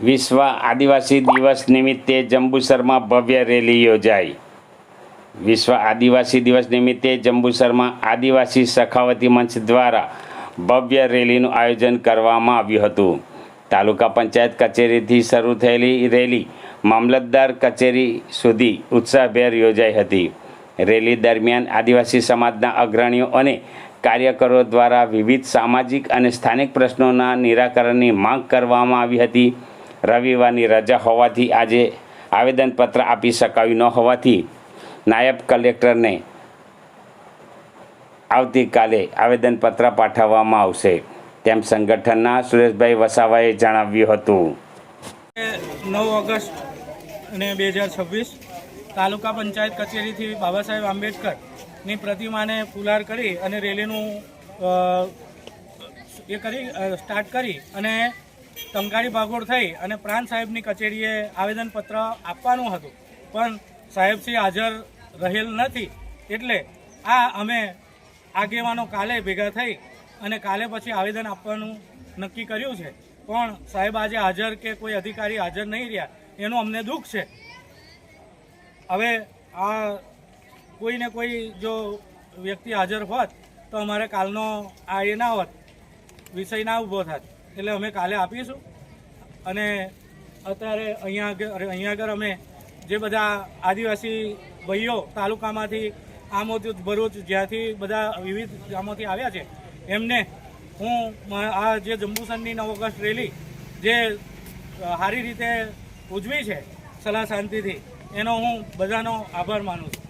વિશ્વ આદિવાસી દિવસ નિમિત્તે જંબુસરમાં ભવ્ય રેલી યોજાઈ। વિશ્વ આદિવાસી દિવસ નિમિત્તે જંબુસરમાં આદિવાસી સખાવતી મંચ દ્વારા ભવ્ય રેલીનું આયોજન કરવામાં આવ્યું હતું। તાલુકા પંચાયત કચેરીથી શરૂ થયેલી રેલી મામલતદાર કચેરી સુધી ઉત્સાહભેર યોજાઈ હતી। રેલી દરમિયાન આદિવાસી સમાજના અગ્રણીઓ અને કાર્યકરો દ્વારા વિવિધ સામાજિક અને સ્થાનિક પ્રશ્નોના નિરાકરણની માંગ કરવામાં આવી હતી। રવિવારની રજા હોવાથી આજે આવેદનપત્ર આપી શકાયું ન હોવાથી નાયબ કલેક્ટરને આવતીકાલે આવેદનપત્ર પાઠવવામાં આવશે તેમ સંગઠનના સુરેશભાઈ વસાવાએ જણાવ્યું હતું। 9 ઓગસ્ટ અને 2026 તાલુકા પંચાયત કચેરીથી બાબા સાહેબ આંબેડકરની પ્રતિમાને ફુલાર કરી અને રેલીનું સ્ટાર્ટ કરી અને ટંકારી ભાગોળ થઈ અને પ્રાંત સાહેબની કચેરીએ આવેદનપત્ર આપવાનું હતું, પણ સાહેબશ્રી હાજર રહેલ નથી, એટલે અમે આગેવાનો કાલે ભેગા થઈ અને કાલે પછી આવેદન આપવાનું નક્કી કર્યું છે। પણ સાહેબ આજે હાજર કે કોઈ અધિકારી હાજર નહીં રહ્યા એનું અમને દુઃખ છે। હવે આ કોઈને કોઈ જો વ્યક્તિ હાજર હોત તો અમારે કાલનો આ એ ના હોત, વિષય ના ઊભો થાત, એટલે અમે કાલે આપીશું। અને અત્યારે અહીંયા આગળ અમે જે બધા આદિવાસી ભાઈઓ તાલુકામાંથી આમોદ ભરૂચ જ્યાંથી બધા વિવિધ ગામોથી આવ્યા છે એમને હું આ જે જંબુસરની 9 ઓગસ્ટ રેલી જે સારી રીતે ઉજવી છે સલાહ શાંતિથી, એનો હું બધાનો આભાર માનું છું।